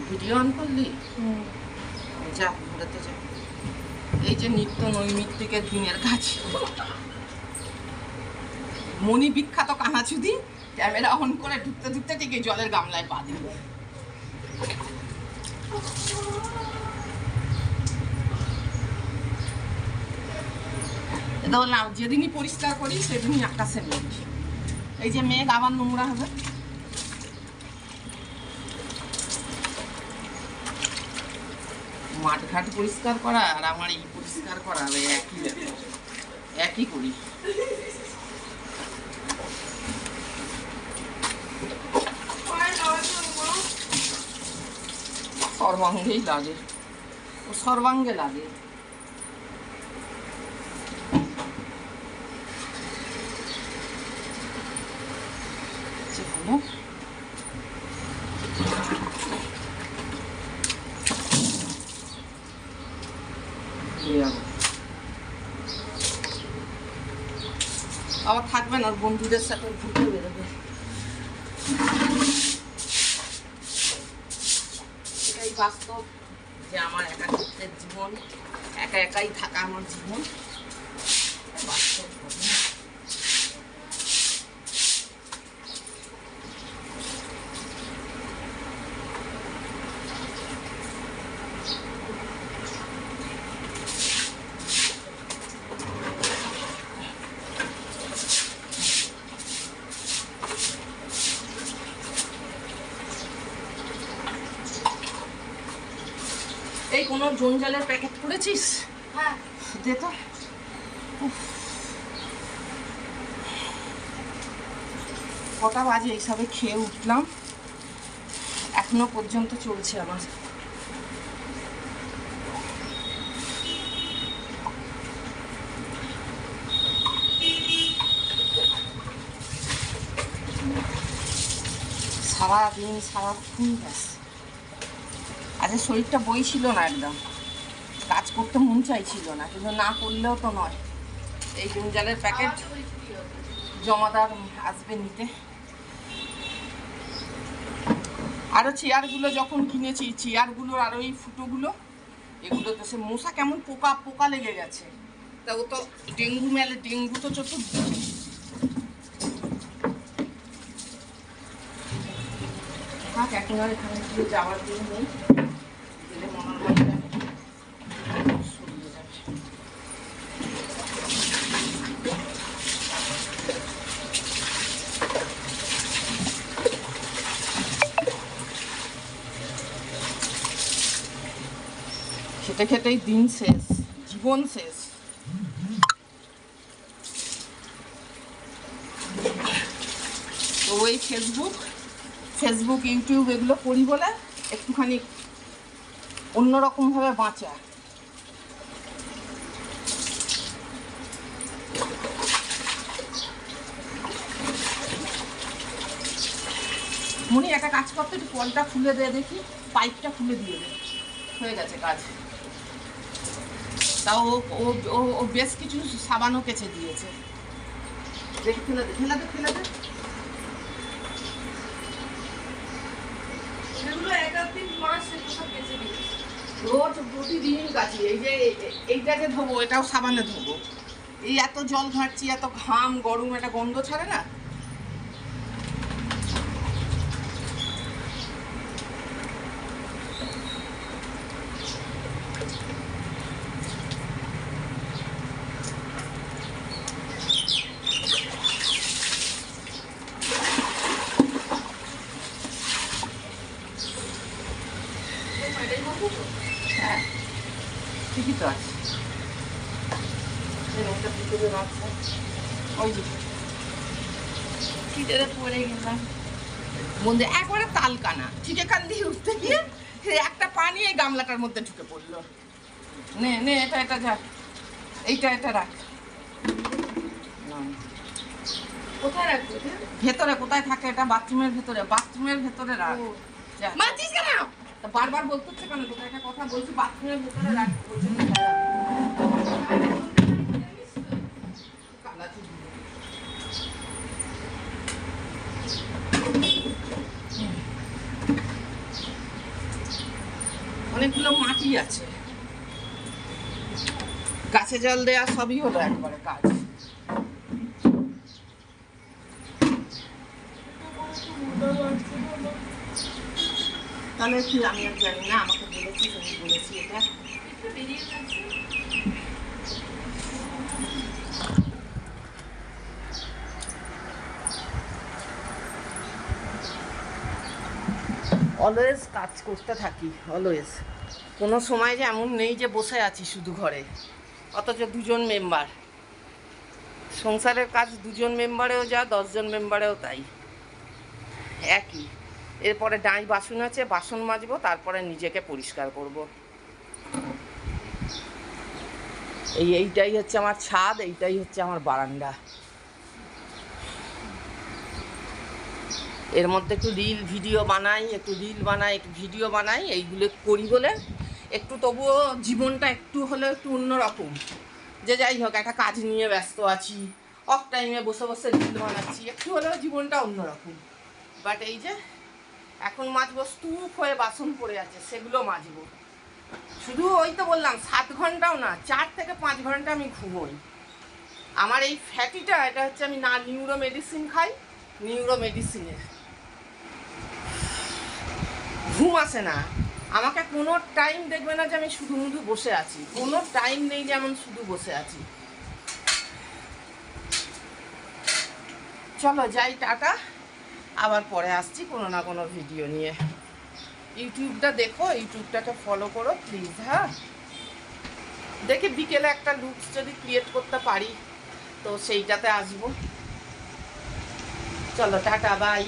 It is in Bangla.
ভিডিও অন করলি? যা ঘুরাতে যা। এই যে নিত্য নৈমিত্তিকের দিনের কাজ। মনি বিখ্যাত কানাচুদি ক্যামেরা অন করে ঢুকতে ঢুকতে ঠিক এই জলের গামলায় পা দিল। এটা বললাম যেদিনই পরিষ্কার করি সেদিনই আকাশে মেঘ। এই যে মেঘ আবার নোংরা হবে। মাঠঘাট পরিষ্কার করা আর আমার এই পরিষ্কার করা একই ব্যাপার, একই করি। সর্বাঙ্গেই লাগে, ও সর্বাঙ্গে লাগে। আবার থাকবে না, বন্ধুদের সাথে ঘুরতে বেরোবে। এটাই বাস্তব যে আমার একাকিত্বের জীবন, একা একাই থাকা আমার জীবন বাস্তব ঘটনা। এই কোনো জঞ্জালের প্যাকেট করেছিস? হ্যাঁ দে তো। কটা বাজে এইসবে খেয়ে উঠলাম, এখনো পর্যন্ত চলছে আমার। সারাদিন সারাক্ষণ ব্যস্ত। আজকে শরীরটা বইছিল না, একদম কাজ করতে মন চাইছিল না, কিন্তু না করলেও তো নয়। এই জঞ্জালের প্যাকেট জমাদার আসবে নিতে। আরও চেয়ারগুলো যখন কিনেছি, চেয়ারগুলোর আরও এই ফুটোগুলো, এগুলো তো সে মশা কেমন পোকা পোকা লেগে গেছে। তা ও তো ডেঙ্গু মেলে, ডেঙ্গু তো চতুর্দিকে। থাক এখন আর এখানে গিয়ে যাওয়ার জন্য নেই, গেলে মনার বাড়িটা সরিয়ে যাবে। খেতে খেতেই দিন শেষ, জীবন শেষ। তো ওই ফেসবুক ইউটিউব এগুলো করি বলে একটুখানি অন্যরকমভাবে বাঁচা। মনি একটা কাজ করতে, একটু কলটা খুলে দে দেখি, পাইপটা খুলে দিয়ে দে, হয়ে গেছে কাজ। তাও ও বেশ কিছু সাবানও কেচে দিয়েছে। দেখি ফেলে দে, ফেলে দে, ফেলে দে। রোজ প্রতিদিন কাছি। এই যে এইটাকে ধোবো, এটাও সাবানে ধোবো। এই এত জল ঘাঁটছি, এত ঘাম, গরম, একটা গন্ধ ছাড়ে না। হ্যাঁ ঠিকই তো আছে। ওই যে খিদেরে পড়ে গেলাম মধ্যে একবারে তালকানা, ঠিক এখান দিয়ে উঠতে গিয়ে একটা পানি এই গামলাটার মধ্যে ঢুকে পড়লো। নে নে, এটা যা, এটা রাখ। কোথায় রাখবো? ভেতরে কোথায় থাকে এটা? বাথরুমের ভেতরে রাখ। মাছিস কেন? বারবার বলতে হচ্ছে কেন? তোকে একটা কথা বলছি, বাথরুমের ভেতরে রাখ। অনেকগুলো মাটি আছে, গাছে জল দেওয়া সবই হলো একবারে কাজ। তাহলে কি আমি আর জানি না, আমাকে বলেছি, আমি বলেছি এটা। অলওয়েজ কাজ করতে থাকি, অলওয়েজ। কোনো সময় যে এমন নেই যে বসে আছি শুধু ঘরে, অথচ দুজন মেম্বার। সংসারের কাজ দুজন মেম্বারেও যা, 10 জন মেম্বারেও তাই একই। এরপরে ডাঁই বাসন আছে, বাসন মাজবো, তারপরে নিজেকে পরিষ্কার করব। এইটাই হচ্ছে আমার ছাদ, এইটাই হচ্ছে আমার বারান্দা। এর মধ্যে একটু রিল ভিডিও বানাই, একটু ভিডিও বানাই, এইগুলো করি বলে একটু তবুও জীবনটা একটু হলেও একটু অন্যরকম। যে যাই হোক, একটা কাজ নিয়ে ব্যস্ত আছি, অফ টাইমে বসে বসে রিল বানাচ্ছি, একটু হলেও জীবনটা অন্যরকম। বাট এই যে এখন মাজবো, স্তূপ হয়ে বাসন পড়ে আছে, সেগুলো মাজবো। শুধু ওই তো বললাম 7 ঘন্টাও না, 4 থেকে 5 ঘন্টা আমি ঘুমোই। আমার এই ফ্যাটিটা, এটা হচ্ছে আমি না নিউরো মেডিসিন খাই, নিউরো মেডিসিনের ঘুম আসে না। আমাকে কোনো টাইম দেখবে না যে আমি শুধু মুধু বসে আছি, কোনো টাইম নেই যে আমি শুধু বসে আছি। চলো যাই, টাটা, আবার পরে আসছি কোনো না কোনো ভিডিও নিয়ে। ইউটিউবটা দেখো, ইউটিউবটাকে ফলো করো প্লিজ। হ্যাঁ, দেখি বিকেলে একটা লুকস যদি ক্রিয়েট করতে পারি তো সেইটাতে আসবো। চলো টাটা, বাই।